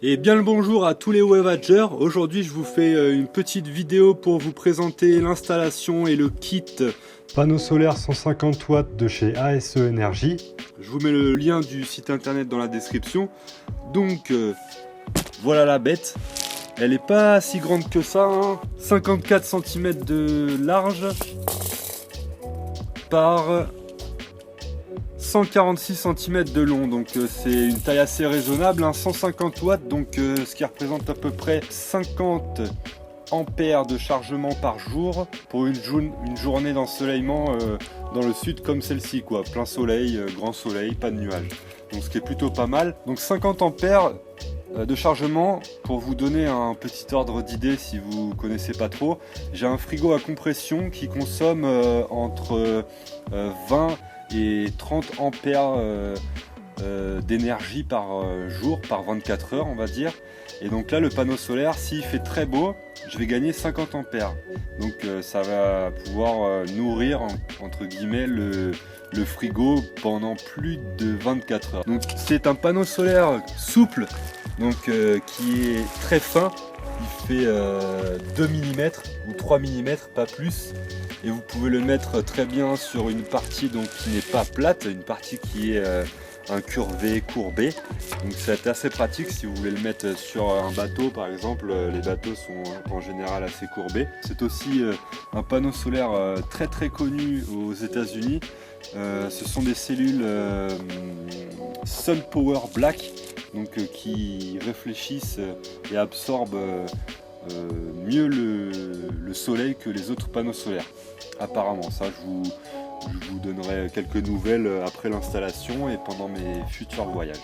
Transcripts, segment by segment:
Et bien le bonjour à tous les Wavagers. Aujourd'hui je vous fais une petite vidéo pour vous présenter l'installation et le kit Panneau solaire 150 watts de chez ASE Énergie. Je vous mets le lien du site internet dans la description. Donc voilà la bête. Elle est pas si grande que ça, hein. 54 cm de large par 146 cm de long, donc c'est une taille assez raisonnable, hein, 150 watts, donc ce qui représente à peu près 50 ampères de chargement par jour pour une journée d'ensoleillement dans le sud comme celle-ci, quoi, plein soleil, grand soleil, pas de nuages, donc ce qui est plutôt pas mal. Donc 50 ampères de chargement. Pour vous donner un petit ordre d'idée si vous connaissez pas trop, j'ai un frigo à compression qui consomme entre 20 et 30 ampères d'énergie par jour, par 24 heures on va dire. Et donc là le panneau solaire, s'il fait très beau, je vais gagner 50 ampères. Donc ça va pouvoir nourrir entre guillemets le frigo pendant plus de 24 heures. Donc c'est un panneau solaire souple, donc qui est très fin. Il fait 2 mm ou 3 mm, pas plus. Et vous pouvez le mettre très bien sur une partie donc, qui n'est pas plate, une partie qui est incurvée, courbée. Donc c'est assez pratique si vous voulez le mettre sur un bateau par exemple. Les bateaux sont en général assez courbés. C'est aussi un panneau solaire très connu aux États-Unis. Ce sont des cellules Sun Power Black, donc qui réfléchissent et absorbent mieux le soleil que les autres panneaux solaires. Apparemment, ça je vous donnerai quelques nouvelles après l'installation et pendant mes futurs voyages.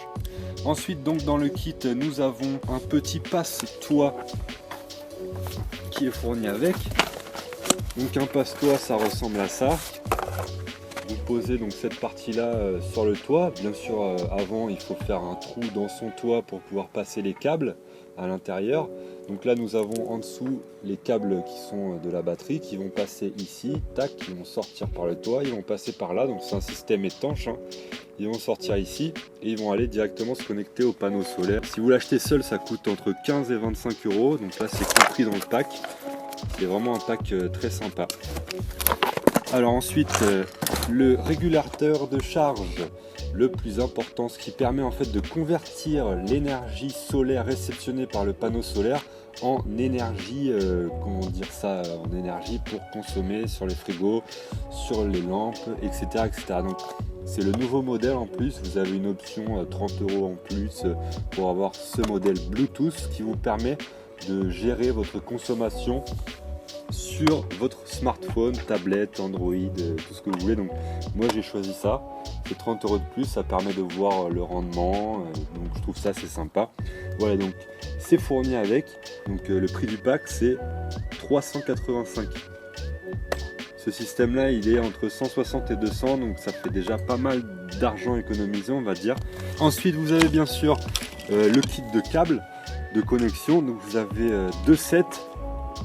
Ensuite, donc dans le kit, nous avons un petit passe-toit qui est fourni avec. Donc un passe-toit, ça ressemble à ça. Vous posez donc cette partie-là sur le toit. Bien sûr, avant, il faut faire un trou dans son toit pour pouvoir passer les câbles à l'intérieur. Donc là, nous avons en dessous les câbles qui sont de la batterie qui vont passer ici, tac, ils vont sortir par le toit, ils vont passer par là. Donc c'est un système étanche, hein. Ils vont sortir ici et ils vont aller directement se connecter au panneau solaire. Si vous l'achetez seul, ça coûte entre 15 et 25 €. Donc là, c'est compris dans le pack. C'est vraiment un pack très sympa. Alors ensuite, le régulateur de charge, le plus important, ce qui permet en fait de convertir l'énergie solaire réceptionnée par le panneau solaire en énergie, comment dire ça, en énergie pour consommer sur les frigos, sur les lampes, etc. etc. Donc c'est le nouveau modèle en plus, vous avez une option 30 € en plus pour avoir ce modèle Bluetooth qui vous permet de gérer votre consommation sur votre smartphone, tablette, Android, tout ce que vous voulez. Donc moi j'ai choisi ça, c'est 30 € de plus, ça permet de voir le rendement, donc je trouve ça assez sympa. Voilà, donc c'est fourni avec, donc le prix du pack c'est 385. Ce système là il est entre 160 et 200, donc ça fait déjà pas mal d'argent économisé on va dire. Ensuite vous avez bien sûr le kit de câbles de connexion, donc vous avez deux sets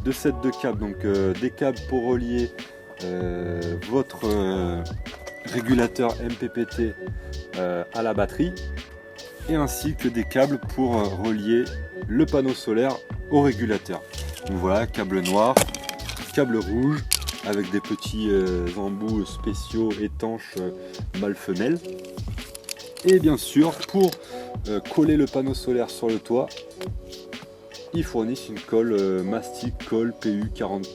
de câbles, donc des câbles pour relier votre régulateur MPPT à la batterie, et ainsi que des câbles pour relier le panneau solaire au régulateur. Donc voilà, câble noir, câble rouge avec des petits embouts spéciaux étanches mâle femelle. Et bien sûr, pour coller le panneau solaire sur le toit, ils fournissent une colle mastic colle PU40+.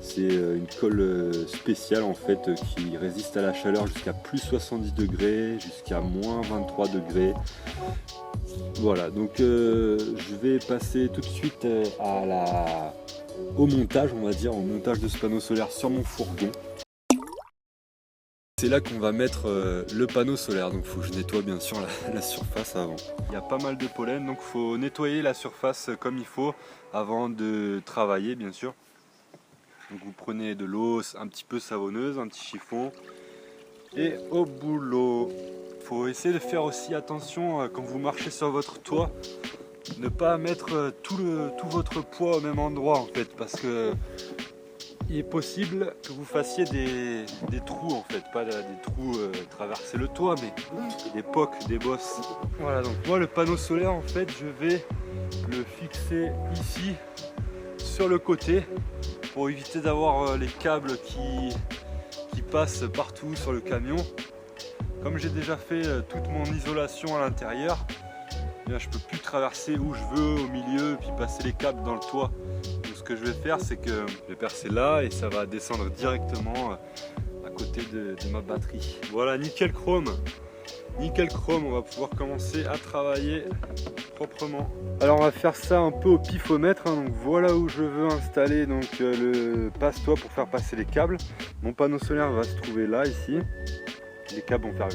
C'est une colle spéciale en fait qui résiste à la chaleur jusqu'à plus 70 degrés, jusqu'à moins 23 degrés. Voilà, donc je vais passer tout de suite au montage, on va dire, au montage de ce panneau solaire sur mon fourgon. C'est là qu'on va mettre le panneau solaire, donc il faut que je nettoie bien sûr la surface avant. Il y a pas mal de pollen, donc il faut nettoyer la surface comme il faut avant de travailler bien sûr. Donc vous prenez de l'eau un petit peu savonneuse, un petit chiffon, et au boulot. Il faut essayer de faire aussi attention quand vous marchez sur votre toit, ne pas mettre tout votre poids au même endroit en fait, parce que il est possible que vous fassiez des trous en fait, pas des trous traverser le toit, mais des pocs, des bosses. Voilà, donc moi le panneau solaire en fait je vais le fixer ici sur le côté pour éviter d'avoir les câbles qui passent partout sur le camion. Comme j'ai déjà fait toute mon isolation à l'intérieur, je peux plus traverser où je veux au milieu puis passer les câbles dans le toit. Donc ce que je vais faire, c'est que je vais percer là et ça va descendre directement à côté de ma batterie. Voilà, nickel chrome, on va pouvoir commencer à travailler proprement. Alors on va faire ça un peu au pifomètre, hein. Donc voilà où je veux installer donc le passe-toit pour faire passer les câbles. Mon panneau solaire va se trouver là, ici. Les câbles vont faire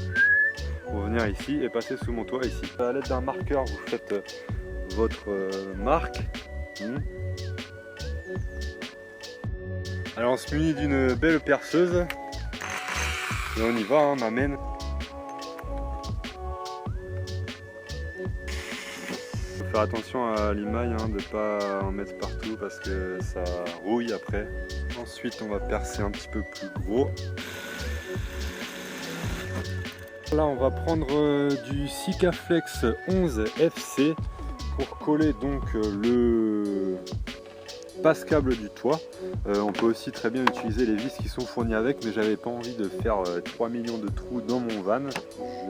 pour venir ici et passer sous mon toit ici. À l'aide d'un marqueur, vous faites votre marque. Alors on se munit d'une belle perceuse et on y va, hein, on amène. Faut faire attention à limaille, hein, de ne pas en mettre partout parce que ça rouille après. Ensuite on va percer un petit peu plus gros. Là on va prendre du Sikaflex 11 FC pour coller donc le passe-câble du toit. On peut aussi très bien utiliser les vis qui sont fournies avec, mais j'avais pas envie de faire 3 millions de trous dans mon van.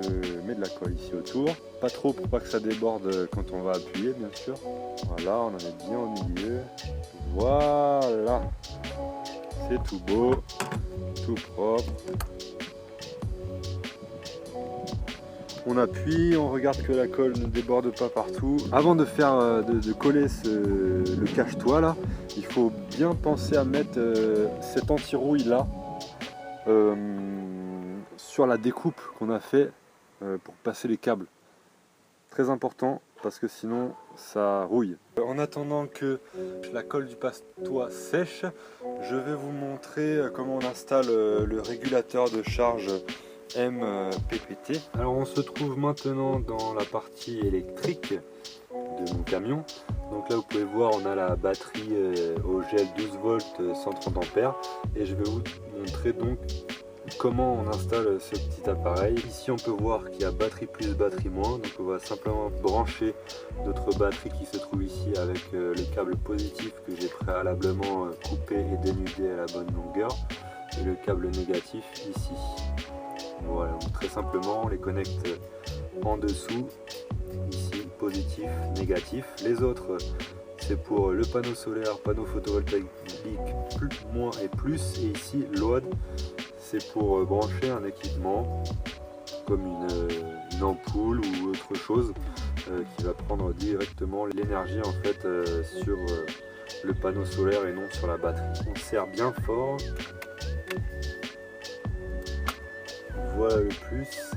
Je mets de la colle ici autour, pas trop pour pas que ça déborde quand on va appuyer bien sûr. Voilà, on en est bien au milieu. Voilà, c'est tout beau, tout propre. On appuie, on regarde que la colle ne déborde pas partout. Avant de faire, de coller le cache-toit là, il faut bien penser à mettre cet anti-rouille là sur la découpe qu'on a fait pour passer les câbles. Très important parce que sinon ça rouille. En attendant que la colle du passe-toit sèche, je vais vous montrer comment on installe le régulateur de charge MPPT. Alors on se trouve maintenant dans la partie électrique de mon camion. Donc là vous pouvez voir, on a la batterie au gel 12 volts 130 ampères et je vais vous montrer donc comment on installe ce petit appareil. Ici on peut voir qu'il y a batterie plus, batterie moins. Donc on va simplement brancher notre batterie qui se trouve ici avec le câble positif que j'ai préalablement coupé et dénudé à la bonne longueur et le câble négatif ici. Voilà, donc très simplement on les connecte en dessous, ici positif, négatif. Les autres c'est pour le panneau solaire, panneau photovoltaïque plus, moins et plus, et ici load c'est pour brancher un équipement comme une ampoule ou autre chose qui va prendre directement l'énergie en fait sur le panneau solaire et non sur la batterie. On serre bien fort. Voilà le plus.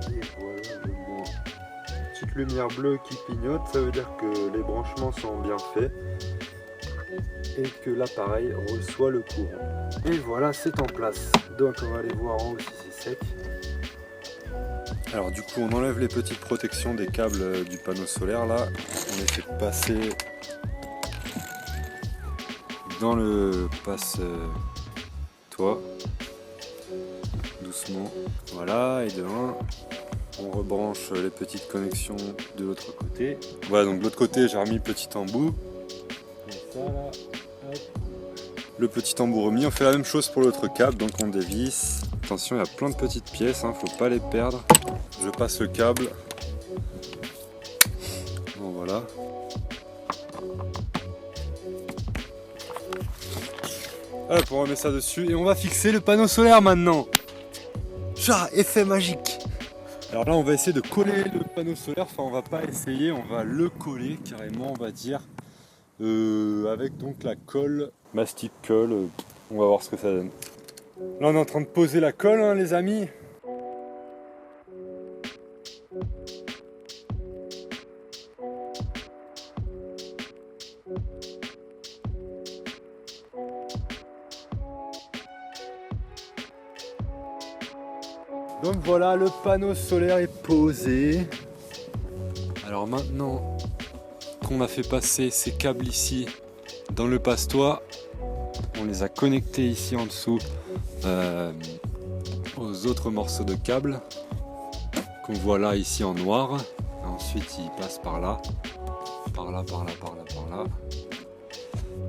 Et voilà le moins. Petite lumière bleue qui clignote, ça veut dire que les branchements sont bien faits et que l'appareil reçoit le courant. Et voilà, c'est en place. Donc on va aller voir en haut si c'est sec. Alors du coup on enlève les petites protections des câbles du panneau solaire là. On les fait passer dans le passe-toit doucement. Voilà, et de 1 on rebranche les petites connexions de l'autre côté. Voilà, donc de l'autre côté j'ai remis le petit embout. Et ça là, hop. Le petit embout remis, on fait la même chose pour l'autre câble, donc on dévisse. Attention, il y a plein de petites pièces, hein, faut pas les perdre. Je passe le câble. Bon voilà. Hop, on remet ça dessus et on va fixer le panneau solaire maintenant. Chat, effet magique. Alors là on va essayer de coller le panneau solaire, enfin on va pas essayer, on va le coller carrément on va dire. Avec donc la colle, mastic colle, on va voir ce que ça donne. Là on est en train de poser la colle hein, les amis. Donc voilà, le panneau solaire est posé. Alors maintenant qu'on a fait passer ces câbles ici dans le passe-toit. On les a connectés ici en dessous aux autres morceaux de câbles qu'on voit là ici en noir. Ensuite ils passent par là, par là, par là, par là, par là.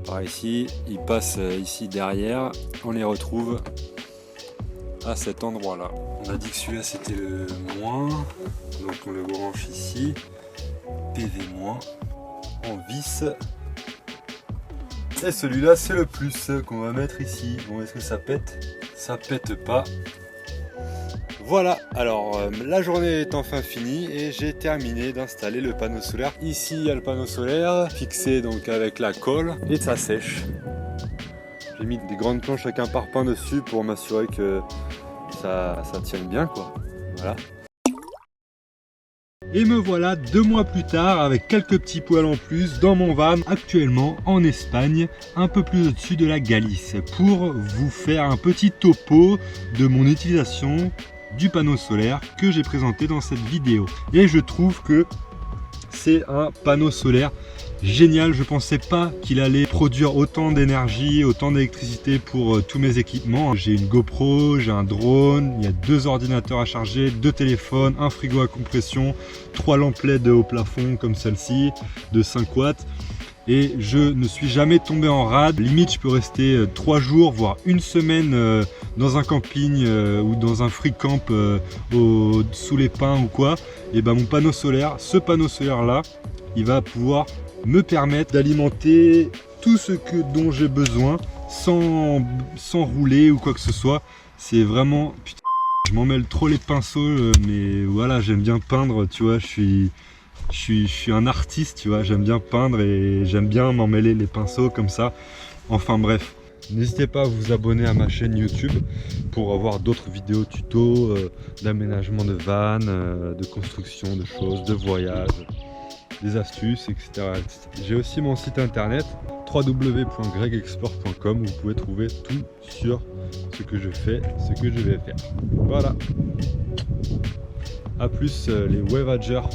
Par ici, ils passent ici derrière. On les retrouve à cet endroit là. On a dit que celui-là c'était le moins, donc on le branche ici. PV- en vis. Et celui-là c'est le plus qu'on va mettre ici. Bon, est-ce que ça pète? Ça pète pas. Voilà, alors la journée est enfin finie et j'ai terminé d'installer le panneau solaire. Ici il y a le panneau solaire fixé donc avec la colle et ça sèche. J'ai mis des grandes planches avec un parpaing dessus pour m'assurer que ça tienne bien quoi. Voilà. Et me voilà 2 mois plus tard avec quelques petits poils en plus dans mon van, actuellement en Espagne, un peu plus au-dessus de la Galice, pour vous faire un petit topo de mon utilisation du panneau solaire que j'ai présenté dans cette vidéo. Et je trouve que c'est un panneau solaire génial. Je pensais pas qu'il allait produire autant d'énergie, autant d'électricité pour tous mes équipements. J'ai une GoPro, j'ai un drone, il y a 2 ordinateurs à charger, 2 téléphones, un frigo à compression, 3 lampes LED au plafond comme celle-ci de 5 watts. Et je ne suis jamais tombé en rade. Limite je peux rester 3 jours voire une semaine dans un camping ou dans un free camp sous les pins ou quoi. Et ben mon panneau solaire, ce panneau solaire là, il va pouvoir me permettre d'alimenter tout ce dont j'ai besoin sans rouler ou quoi que ce soit. C'est vraiment, putain, je m'en mêle trop les pinceaux, mais voilà, j'aime bien peindre, tu vois, je suis un artiste, tu vois, j'aime bien peindre et j'aime bien m'en mêler les pinceaux comme ça. Enfin bref, n'hésitez pas à vous abonner à ma chaîne YouTube pour avoir d'autres vidéos tutos d'aménagement de van, de construction de choses, de voyage, des astuces, etc. J'ai aussi mon site internet www.gregexplore.com où vous pouvez trouver tout sur ce que je fais, ce que je vais faire. Voilà. A plus les Wavagers.